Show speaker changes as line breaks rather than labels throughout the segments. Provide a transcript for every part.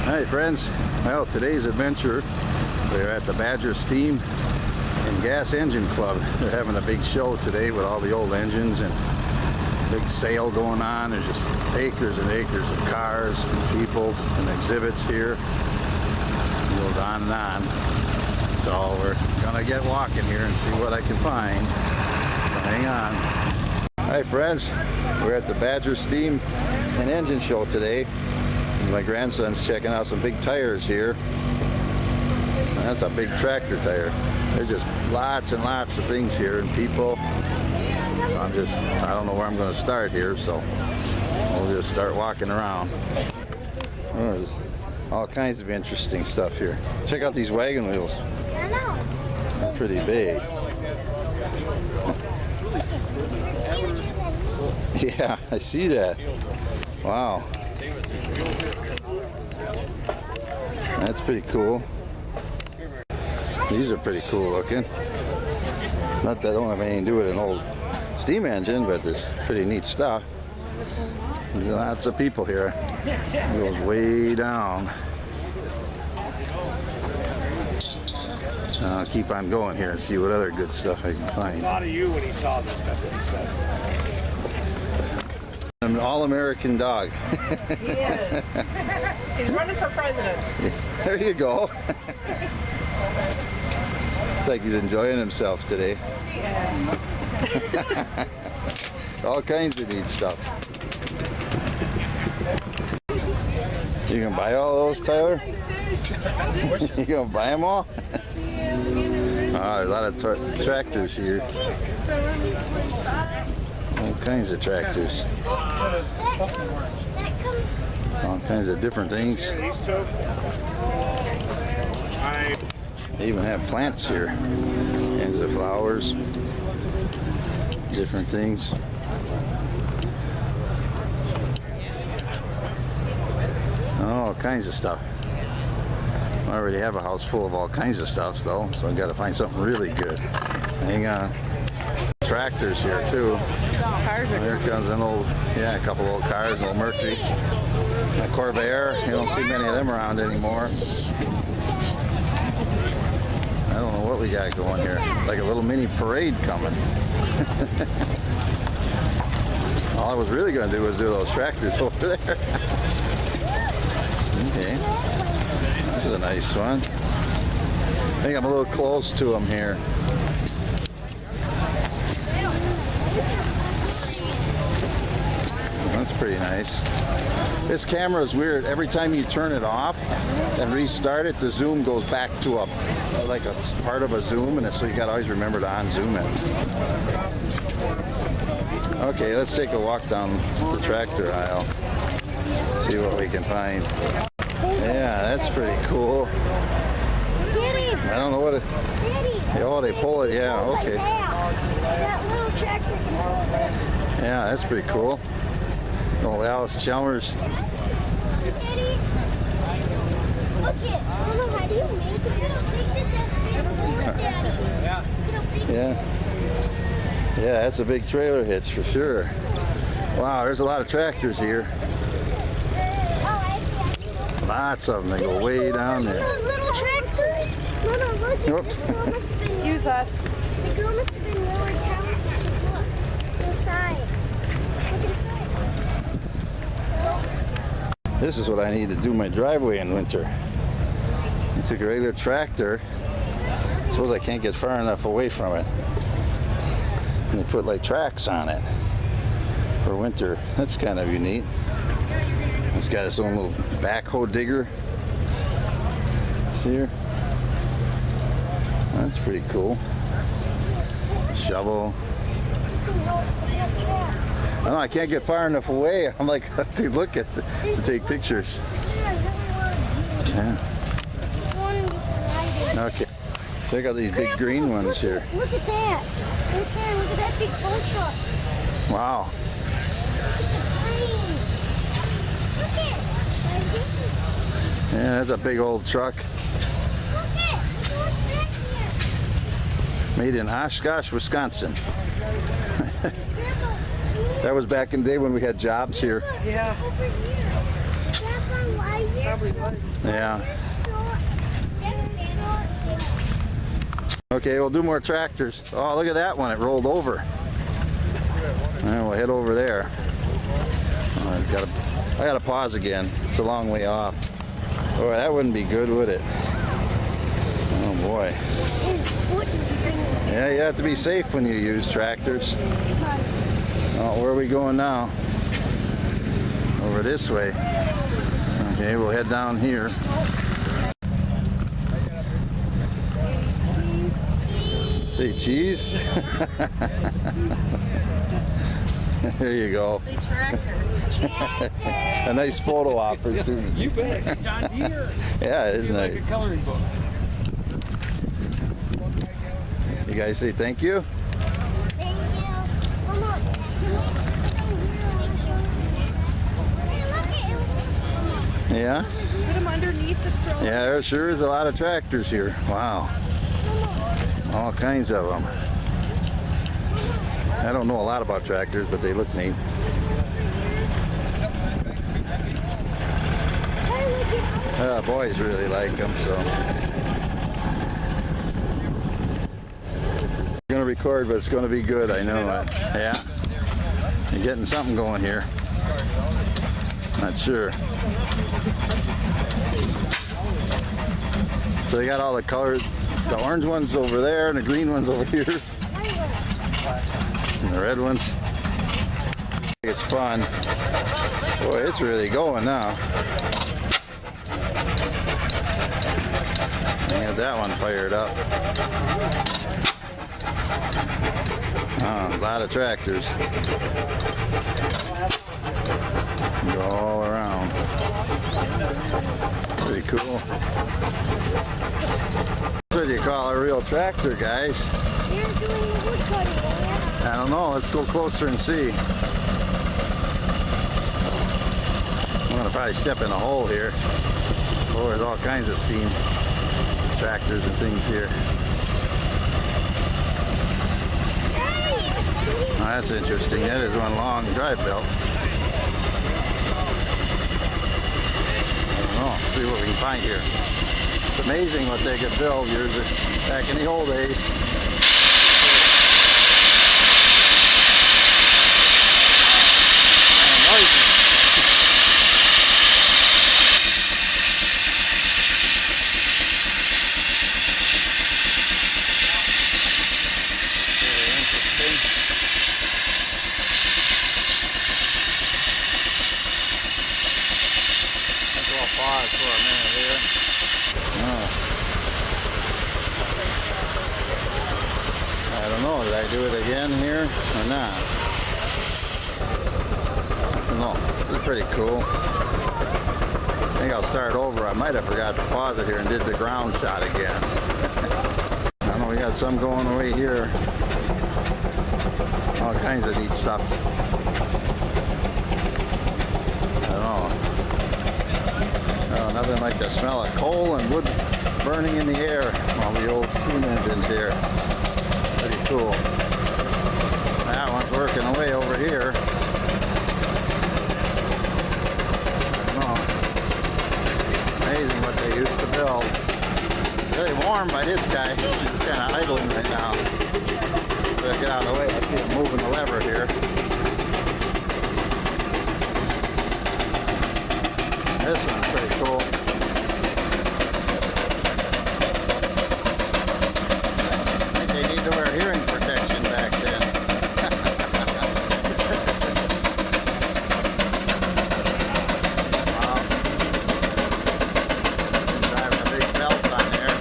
Hi friends, well today's adventure we're at the Badger Steam and Gas Engine Club. They're having a big show today with all the old engines and big sale going on. There's just acres and acres of cars and peoples and exhibits here. It goes on and on. So we're gonna get walking here and see what I can find. So hang on. Hi friends, we're at the Badger Steam and Engine Show today. My grandson's checking out some big tires here. That's a big tractor tire. There's just lots and lots of things here and people. So I don't know where I'm going to start here, so we'll just start walking around. Oh, there's all kinds of interesting stuff here. Check out these wagon wheels. They're pretty big. Yeah, I see that. Wow. That's pretty cool. These are pretty cool looking. Not that they don't have anything to do with an old steam engine, but it's pretty neat stuff. There's lots of people here. It goes way down. I'll keep on going here and see what other good stuff I can find.
A lot of you when he saw this.
I'm an all-American dog.
He is. He's running for president.
There you go. It's like he's enjoying himself today.
He is.
All kinds of neat stuff. You gonna buy all those, Tyler? You gonna buy them all? There's a lot of tractors here. All kinds of tractors. All kinds of different things. They even have plants here. Kinds of flowers. Different things. All kinds of stuff. I already have a house full of all kinds of stuff though, so I gotta find something really good. Hang on. Tractors here too. There comes an old, a couple old cars, an old Mercury, a Corvair. You don't see many of them around anymore. I don't know what we got going here. Like a little mini parade coming. All I was really going to do was do those tractors over there. Okay. This is a nice one. I think I'm a little close to them here. That's pretty nice. This camera is weird. Every time you turn it off and restart it, the zoom goes back to like a part of a zoom, and so you got to always remember to on-zoom it. Okay, let's take a walk down the tractor aisle. See what we can find. Yeah, that's pretty cool. I don't know what it. Oh, they pull it. Yeah, okay. Yeah, that's pretty cool. Old Alice Chalmers. Yeah, that's a big trailer hitch for sure. Wow, there's a lot of tractors here. Lots of them. They go way down there.
Those little tractors. No, look.
Excuse us.
The girl must have been really talented. Look inside. Look inside.
This is what I need to do my driveway in winter. It's a regular tractor. I suppose I can't get far enough away from it. And they put like tracks on it for winter. That's kind of unique. It's got its own little backhoe digger. See here? That's pretty cool. Shovel. I don't know, I can't get far enough away. I'm like, I have to look at to take pictures. Yeah. Okay. Check out these big green ones here.
Look at that. Right there. Look at that big tow truck.
Wow. Yeah, that's a big old truck. Made in Oshkosh, Wisconsin. That was back in the day when we had jobs here.
Yeah. probably was.
Yeah. Okay, we'll do more tractors. Oh, look at that one. It rolled over. All right, we'll head over there. Oh, I gotta pause again. It's a long way off. Oh, that wouldn't be good, would it? Oh boy. Yeah, you have to be safe when you use tractors. Oh, where are we going now? Over this way. Okay, we'll head down here. Say cheese. There you go. A nice photo opportunity.
You bet. John Deere.
Yeah, it is
Like a
nice.
coloring book.
You guys say thank you?
Thank you. Come on. Hey, look at him.
Yeah?
Put them underneath the stroller.
Yeah, there sure is a lot of tractors here. Wow. All kinds of them. I don't know a lot about tractors, but they look neat. Boys really like them, so. I'm gonna record, but it's gonna be good, I know it. Yeah. You're getting something going here. Not sure. So they got all the colors. The orange one's over there and the green one's over here. And the red ones. It's fun. Boy, it's really going now. I got that one fired up. Oh, a lot of tractors. Go all around. Pretty cool. That's what you call a real tractor, guys.
You're doing the wood cutting, yeah?
I don't know. Let's go closer and see. I'm gonna probably step in a hole here. Oh, there's all kinds of steam tractors and things here. Oh, that's interesting. That is one long drive belt. Oh, let's see what we can find here. It's amazing what they could build years back in the old days. Pause for a minute here. Oh. I don't know, did I do it again here or not? No, this is pretty cool. I think I'll start over. I might have forgot to pause it here and did the ground shot again. I know we got some going away here. All kinds of neat stuff. Nothing like the smell of coal and wood burning in the air. All the old steam engines here. Pretty cool. That one's working away over here. Oh, amazing what they used to build. Really warm by this guy. He's kind of idling right now. Better get out of the way. I see him moving the lever here. This one's pretty cool. I think they need to wear hearing protection back then. Wow. Driving a big belt on there.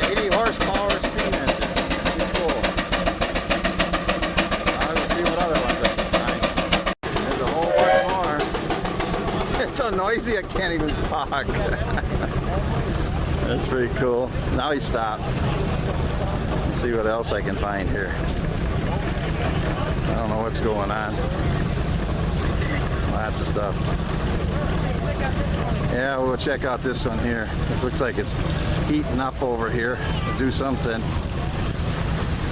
80 horsepower steam engine. Pretty cool. Let's see what other ones I can find. There's a whole bunch more. It's so noisy I can't even talk. That's pretty cool. Now he stopped. Let's see what else I can find here. I don't know what's going on. Lots of stuff. Yeah, we'll check out this one here. This looks like it's heating up over here to do something.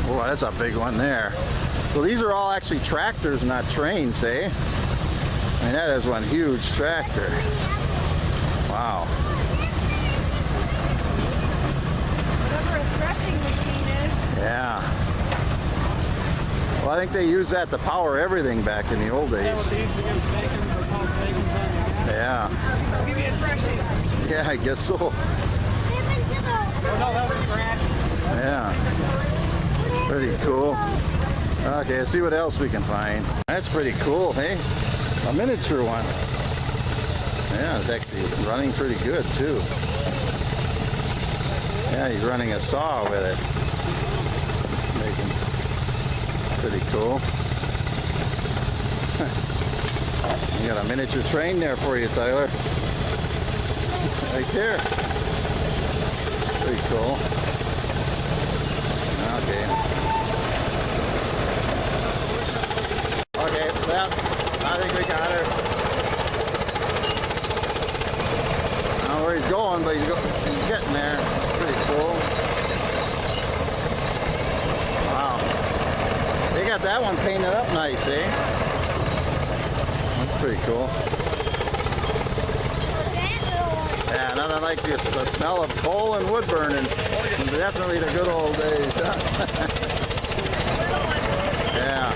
Oh, that's a big one there. So these are all actually tractors, not trains, eh? I mean, that is one huge tractor. I think they used that to power everything back in the old days.
That what they used to give bacon or called bacon on?
Yeah.
Give me a freshie.
Yeah, I guess so.
Oh no, that was grass.
Yeah. Pretty cool. Okay, let's see what else we can find. That's pretty cool, hey? A miniature one. Yeah, it's actually running pretty good too. Yeah, he's running a saw with it. Making pretty cool. You got a miniature train there for you, Tyler. Right there. Pretty cool. Okay. Okay, well, I think we got her. I don't know where he's going, but he's getting there. Pretty cool. Wow. They got that one painted up nice, eh? That's pretty cool. Yeah, nothing like the smell of coal and wood burning. Definitely the good old days. Huh? Yeah.